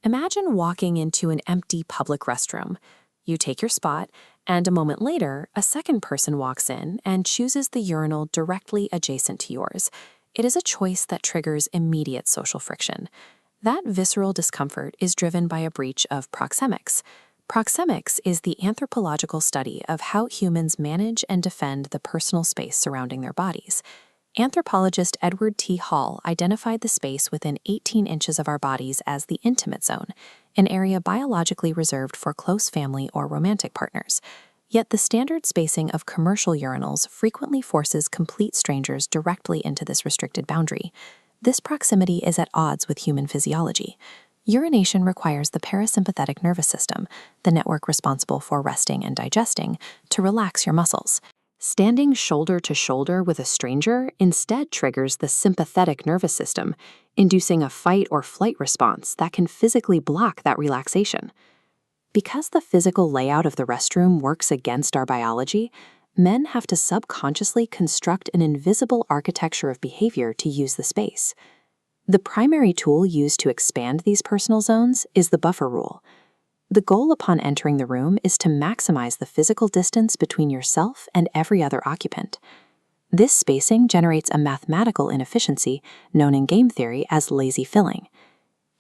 Imagine walking into an empty public restroom. You take your spot, and a moment later, a second person walks in and chooses the urinal directly adjacent to yours. It is a choice that triggers immediate social friction. That visceral discomfort is driven by a breach of proxemics. Proxemics is the anthropological study of how humans manage and defend the personal space surrounding their bodies. Anthropologist Edward T. Hall identified the space within 18 inches of our bodies as the intimate zone, an area biologically reserved for close family or romantic partners. Yet the standard spacing of commercial urinals frequently forces complete strangers directly into this restricted boundary. This proximity is at odds with human physiology. Urination requires the parasympathetic nervous system, the network responsible for resting and digesting, to relax your muscles. Standing shoulder to shoulder with a stranger instead triggers the sympathetic nervous system, inducing a fight or flight response that can physically block that relaxation. Because the physical layout of the restroom works against our biology, men have to subconsciously construct an invisible architecture of behavior to use the space. The primary tool used to expand these personal zones is the buffer rule. The goal upon entering the room is to maximize the physical distance between yourself and every other occupant. This spacing generates a mathematical inefficiency known in game theory as lazy filling.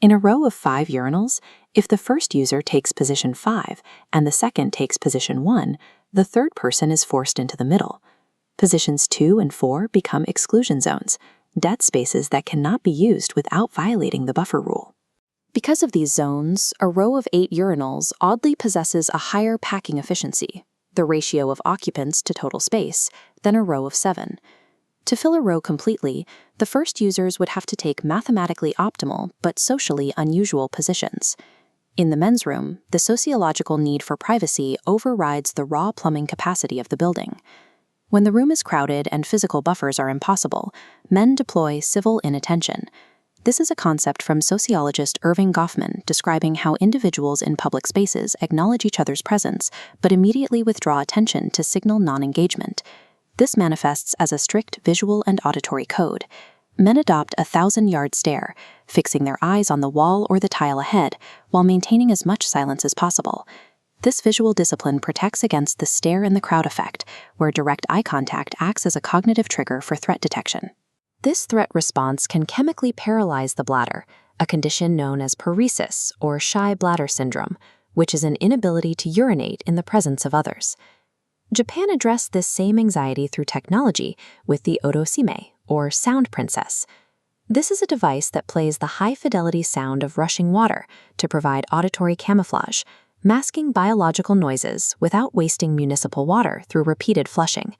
In a row of 5 urinals, if the first user takes position 5 and the second takes position 1, the third person is forced into the middle. Positions 2 and 4 become exclusion zones, dead spaces that cannot be used without violating the buffer rule. Because of these zones, a row of 8 urinals oddly possesses a higher packing efficiency, the ratio of occupants to total space, than a row of 7. To fill a row completely, the first users would have to take mathematically optimal but socially unusual positions. In the men's room, the sociological need for privacy overrides the raw plumbing capacity of the building. When the room is crowded and physical buffers are impossible, men deploy civil inattention. This is a concept from sociologist Irving Goffman describing how individuals in public spaces acknowledge each other's presence but immediately withdraw attention to signal non-engagement. This manifests as a strict visual and auditory code. Men adopt a 1,000-yard stare, fixing their eyes on the wall or the tile ahead while maintaining as much silence as possible. This visual discipline protects against the stare in the crowd effect, where direct eye contact acts as a cognitive trigger for threat detection. This threat response can chemically paralyze the bladder, a condition known as paresis or shy bladder syndrome, which is an inability to urinate in the presence of others. Japan addressed this same anxiety through technology with the Odosime, or sound princess. This is a device that plays the high-fidelity sound of rushing water to provide auditory camouflage, masking biological noises without wasting municipal water through repeated flushing.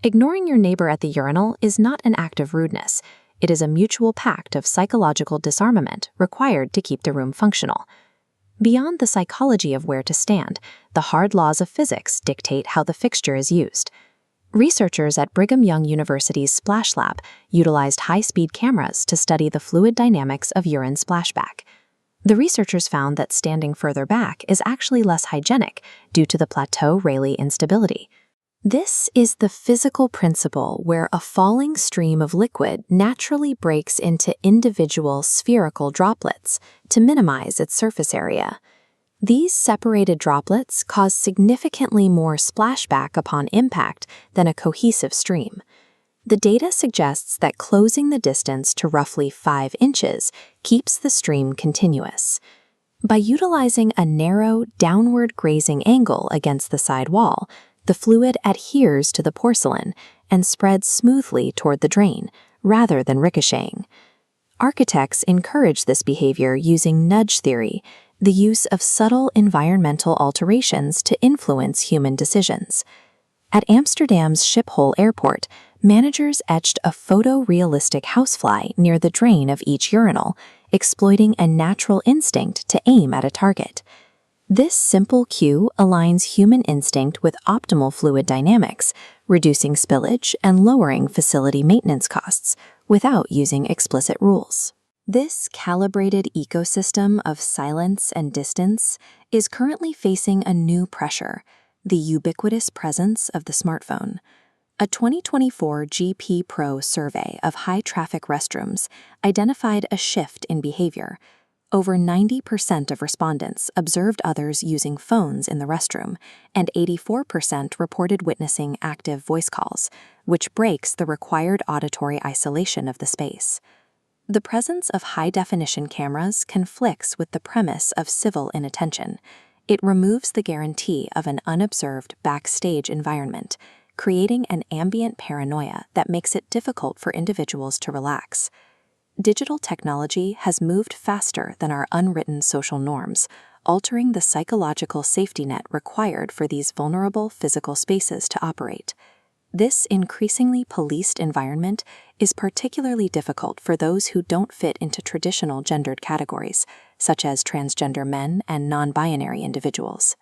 Ignoring your neighbor at the urinal is not an act of rudeness. It is a mutual pact of psychological disarmament required to keep the room functional. Beyond the psychology of where to stand, the hard laws of physics dictate how the fixture is used. Researchers at Brigham Young University's Splash Lab utilized high-speed cameras to study the fluid dynamics of urine splashback. The researchers found that standing further back is actually less hygienic due to the plateau-Rayleigh instability. This is the physical principle where a falling stream of liquid naturally breaks into individual spherical droplets to minimize its surface area. These separated droplets cause significantly more splashback upon impact than a cohesive stream. The data suggests that closing the distance to roughly 5 inches keeps the stream continuous. By utilizing a narrow, downward grazing angle against the side wall, the fluid adheres to the porcelain and spreads smoothly toward the drain, rather than ricocheting. Architects encourage this behavior using nudge theory, the use of subtle environmental alterations to influence human decisions. At Amsterdam's Schiphol Airport, managers etched a photorealistic housefly near the drain of each urinal, exploiting a natural instinct to aim at a target. This simple cue aligns human instinct with optimal fluid dynamics, reducing spillage and lowering facility maintenance costs without using explicit rules. This calibrated ecosystem of silence and distance is currently facing a new pressure: the ubiquitous presence of the smartphone. A 2024 GP Pro survey of high-traffic restrooms identified a shift in behavior. Over 90% of respondents observed others using phones in the restroom, and 84% reported witnessing active voice calls, which breaks the required auditory isolation of the space. The presence of high-definition cameras conflicts with the premise of civil inattention. It removes the guarantee of an unobserved backstage environment, creating an ambient paranoia that makes it difficult for individuals to relax. Digital technology has moved faster than our unwritten social norms, altering the psychological safety net required for these vulnerable physical spaces to operate. This increasingly policed environment is particularly difficult for those who don't fit into traditional gendered categories, such as transgender men and non-binary individuals.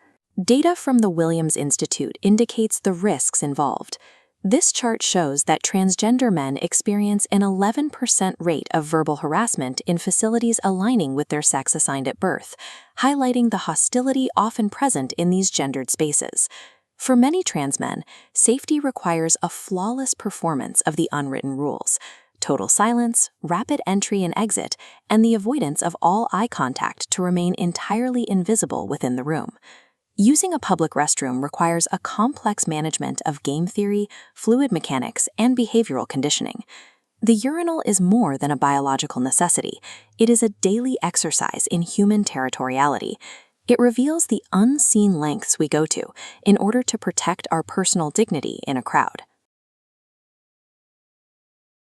Data from the Williams Institute indicates the risks involved. This chart shows that transgender men experience an 11% rate of verbal harassment in facilities aligning with their sex assigned at birth, highlighting the hostility often present in these gendered spaces. For many trans men, safety requires a flawless performance of the unwritten rules, total silence, rapid entry and exit, and the avoidance of all eye contact to remain entirely invisible within the room. Using a public restroom requires a complex management of game theory, fluid mechanics, and behavioral conditioning. The urinal is more than a biological necessity. It is a daily exercise in human territoriality. It reveals the unseen lengths we go to in order to protect our personal dignity in a crowd.